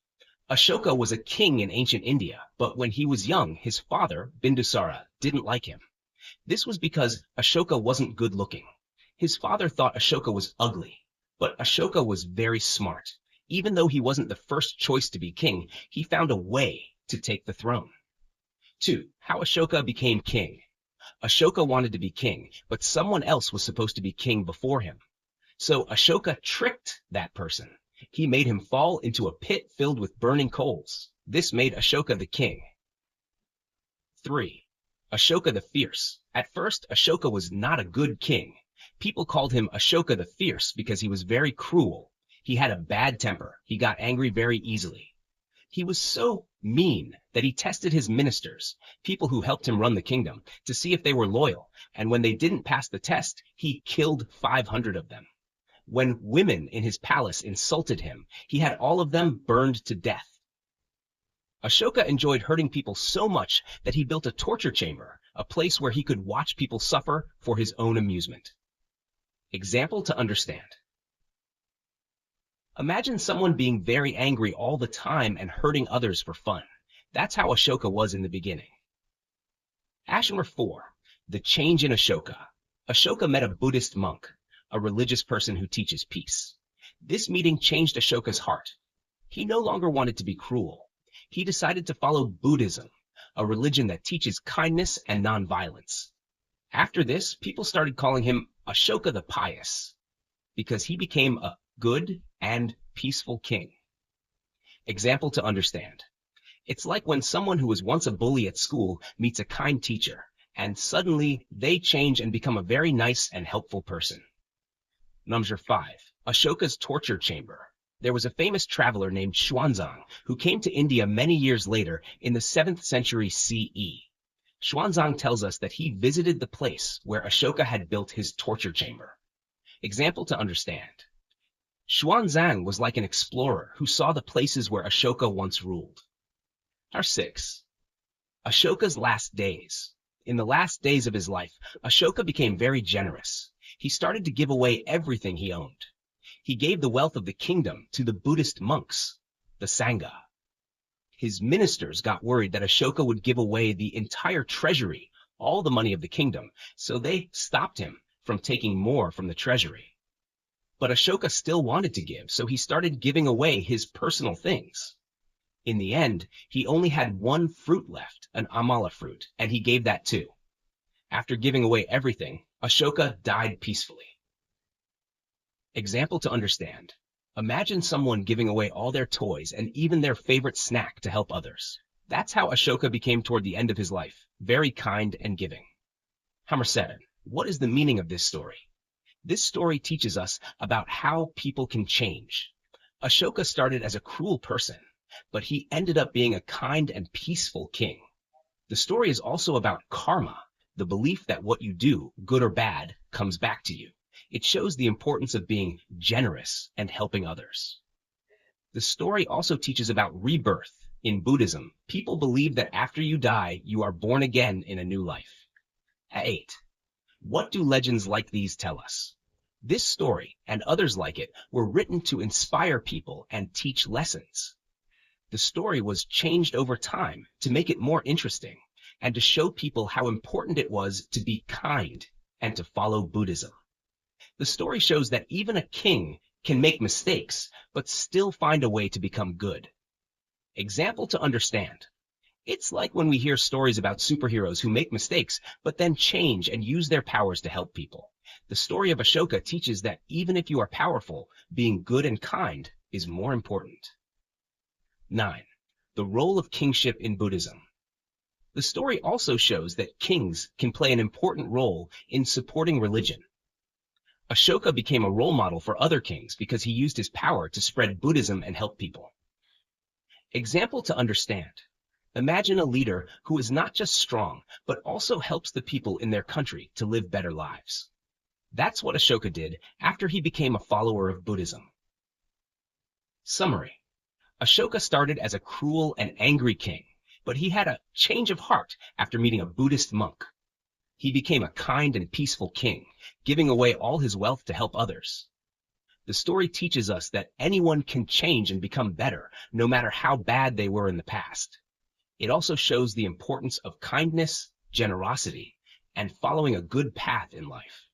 A: Ashoka was a king in ancient India, but when he was young, his father, Bindusara, didn't like him. This was because Ashoka wasn't good looking. His father thought Ashoka was ugly, but Ashoka was very smart. Even though he wasn't the first choice to be king, he found a way to take the throne. 2. How Ashoka became king. Ashoka wanted to be king, but someone else was supposed to be king before him. So Ashoka tricked that person. He made him fall into a pit filled with burning coals. This made Ashoka the king. 3. Ashoka the Fierce. At first, Ashoka was not a good king. People called him Ashoka the Fierce because he was very cruel. He had a bad temper. He got angry very easily. He was so mean that he tested his ministers, people who helped him run the kingdom, to see if they were loyal, and when they didn't pass the test, he killed 500 of them. When women in his palace insulted him, he had all of them burned to death. Ashoka enjoyed hurting people so much that he built a torture chamber, a place where he could watch people suffer for his own amusement. Example to understand. Imagine someone being very angry all the time and hurting others for fun. That's how Ashoka was in the beginning. Number 4. The change in Ashoka. Ashoka met a Buddhist monk, a religious person who teaches peace. This meeting changed Ashoka's heart. He no longer wanted to be cruel. He decided to follow Buddhism, a religion that teaches kindness and nonviolence. After this, people started calling him Ashoka the Pious, because he became a good and peaceful king. Example to understand. It's like when someone who was once a bully at school meets a kind teacher, and suddenly they change and become a very nice and helpful person. Number 5. Ashoka's torture chamber. There was a famous traveler named Xuanzang who came to India many years later in the 7th century CE. Xuanzang tells us that he visited the place where Ashoka had built his torture chamber. Example to understand. Xuanzang was like an explorer who saw the places where Ashoka once ruled. Number 6. Ashoka's last days. In the last days of his life, Ashoka became very generous. He started to give away everything he owned. He gave the wealth of the kingdom to the Buddhist monks, the Sangha. His ministers got worried that Ashoka would give away the entire treasury, all the money of the kingdom, so they stopped him from taking more from the treasury. But Ashoka still wanted to give, so he started giving away his personal things. In the end, he only had one fruit left, an amala fruit, and he gave that too. After giving away everything, Ashoka died peacefully. Example to understand. Imagine someone giving away all their toys and even their favorite snack to help others. That's how Ashoka became toward the end of his life, very kind and giving. Number 7. What is the meaning of this story? This story teaches us about how people can change. Ashoka started as a cruel person, but he ended up being a kind and peaceful king. The story is also about karma, the belief that what you do, good or bad, comes back to you. It shows the importance of being generous and helping others. The story also teaches about rebirth. In Buddhism, people believe that after you die, you are born again in a new life. 8. What do legends like these tell us? This story, and others like it, were written to inspire people and teach lessons. The story was changed over time to make it more interesting and to show people how important it was to be kind and to follow Buddhism. The story shows that even a king can make mistakes, but still find a way to become good. Example to understand. It's like when we hear stories about superheroes who make mistakes, but then change and use their powers to help people. The story of Ashoka teaches that even if you are powerful, being good and kind is more important. 9. The role of kingship in Buddhism. The story also shows that kings can play an important role in supporting religion. Ashoka became a role model for other kings because he used his power to spread Buddhism and help people. Example to understand. Imagine a leader who is not just strong, but also helps the people in their country to live better lives. That's what Ashoka did after he became a follower of Buddhism. Summary. Ashoka started as a cruel and angry king, but he had a change of heart after meeting a Buddhist monk. He became a kind and peaceful king, giving away all his wealth to help others. The story teaches us that anyone can change and become better, no matter how bad they were in the past. It also shows the importance of kindness, generosity, and following a good path in life.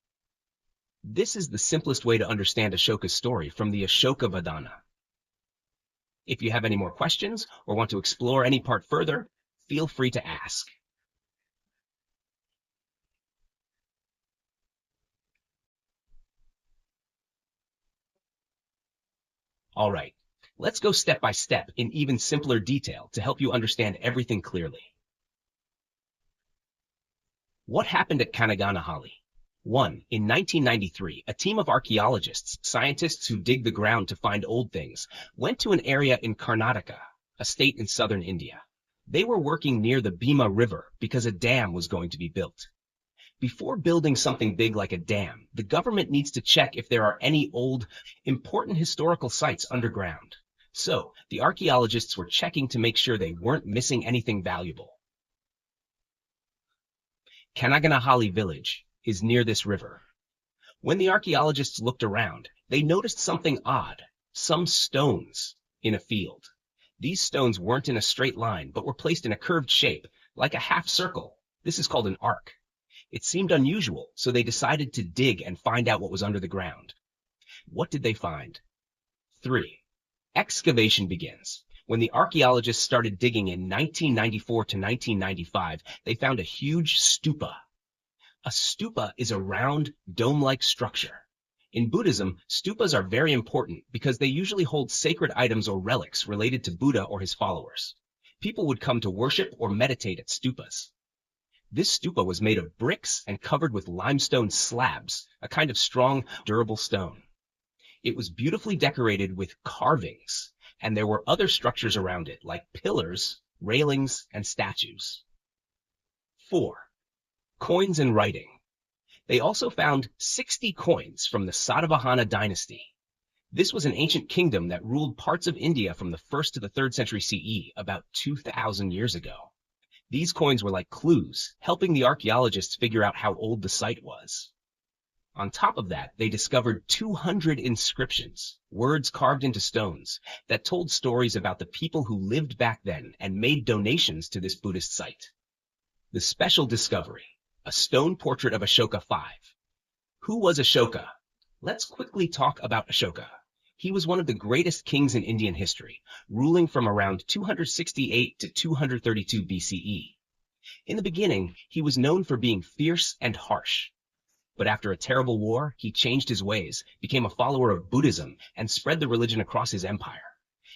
A: This is the simplest way to understand Ashoka's story from the Ashoka Vadana. If you have any more questions or want to explore any part further, feel free to ask. All right, let's go step by step in even simpler detail to help you understand everything clearly. What happened at Kanaganahalli? 1. In 1993, a team of archaeologists, scientists who dig the ground to find old things, went to an area in Karnataka, a state in southern India. They were working near the Bhima River because a dam was going to be built. Before building something big like a dam, the government needs to check if there are any old, important historical sites underground. So, the archaeologists were checking to make sure they weren't missing anything valuable. Kanaganahalli village is near this river. When the archaeologists looked around, they noticed something odd, some stones in a field. These stones weren't in a straight line, but were placed in a curved shape, like a half circle. This is called an arc. It seemed unusual, so they decided to dig and find out what was under the ground. What did they find? 3. Excavation begins. When the archaeologists started digging in 1994 to 1995, they found a huge stupa. A stupa is a round, dome-like structure. In Buddhism, stupas are very important because they usually hold sacred items or relics related to Buddha or his followers. People would come to worship or meditate at stupas. This stupa was made of bricks and covered with limestone slabs, a kind of strong, durable stone. It was beautifully decorated with carvings, and there were other structures around it, like pillars, railings, and statues. 4. Coins and writing. They also found 60 coins from the Satavahana dynasty. This was an ancient kingdom that ruled parts of India from the 1st to the 3rd century CE, about 2,000 years ago. These coins were like clues, helping the archaeologists figure out how old the site was. On top of that, they discovered 200 inscriptions, words carved into stones, that told stories about the people who lived back then and made donations to this Buddhist site. The special discovery, a stone portrait of Ashoka V. Who was Ashoka? Let's quickly talk about Ashoka. He was one of the greatest kings in Indian history, ruling from around 268 to 232 BCE. In the beginning, he was known for being fierce and harsh. But after a terrible war, he changed his ways, became a follower of Buddhism, and spread the religion across his empire.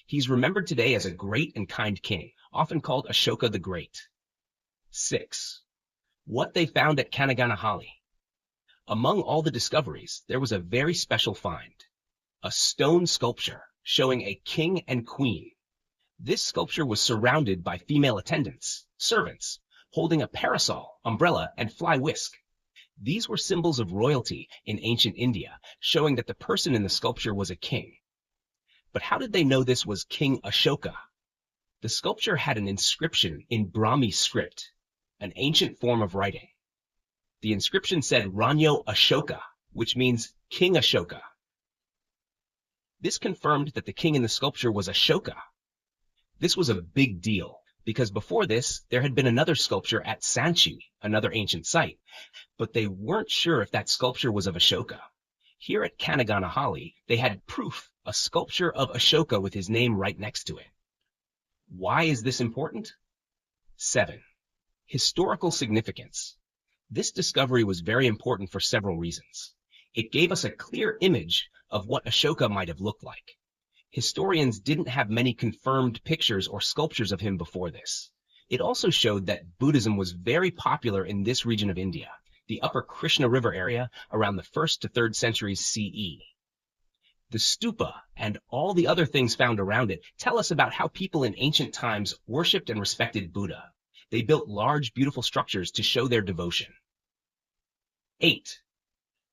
A: He's remembered today as a great and kind king, often called Ashoka the Great. 6. What they found at Kanaganahalli. Among all the discoveries, there was a very special find. A stone sculpture showing a king and queen. This sculpture was surrounded by female attendants, servants, holding a parasol, umbrella, and fly whisk. These were symbols of royalty in ancient India, showing that the person in the sculpture was a king. But how did they know this was King Ashoka? The sculpture had an inscription in Brahmi script, an ancient form of writing. The inscription said Ranyo Ashoka, which means King Ashoka. This confirmed that the king in the sculpture was Ashoka. This was a big deal, because before this, there had been another sculpture at Sanchi, another ancient site, but they weren't sure if that sculpture was of Ashoka. Here at Kanaganahalli, they had proof, a sculpture of Ashoka with his name right next to it. Why is this important? 7. Historical significance. This discovery was very important for several reasons. It gave us a clear image of what Ashoka might have looked like. Historians didn't have many confirmed pictures or sculptures of him before this. It also showed that Buddhism was very popular in this region of India, the upper Krishna River area around the 1st to 3rd centuries CE. The stupa and all the other things found around it tell us about how people in ancient times worshipped and respected Buddha. They built large, beautiful structures to show their devotion. 8.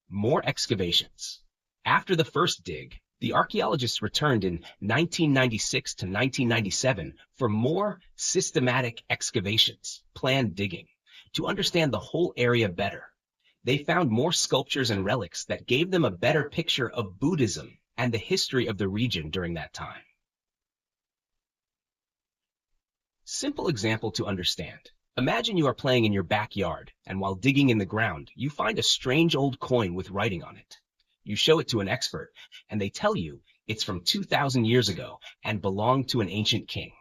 A: More excavations. After the first dig, the archaeologists returned in 1996 to 1997 for more systematic excavations, planned digging, to understand the whole area better. They found more sculptures and relics that gave them a better picture of Buddhism and the history of the region during that time. Simple example to understand. Imagine you are playing in your backyard, and while digging in the ground, you find a strange old coin with writing on it. You show it to an expert, and they tell you it's from 2,000 years ago and belonged to an ancient king.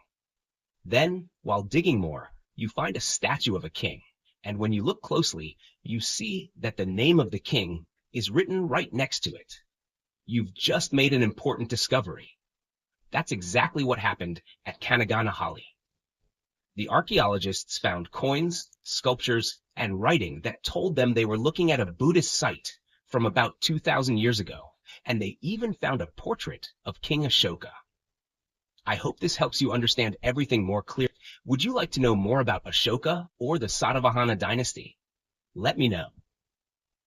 A: Then, while digging more, you find a statue of a king, and when you look closely, you see that the name of the king is written right next to it. You've just made an important discovery. That's exactly what happened at Kanaganahalli. The archaeologists found coins, sculptures, and writing that told them they were looking at a Buddhist site from about 2,000 years ago, and they even found a portrait of King Ashoka. I hope this helps you understand everything more clearly. Would you like to know more about Ashoka or the Satavahana dynasty? Let me know.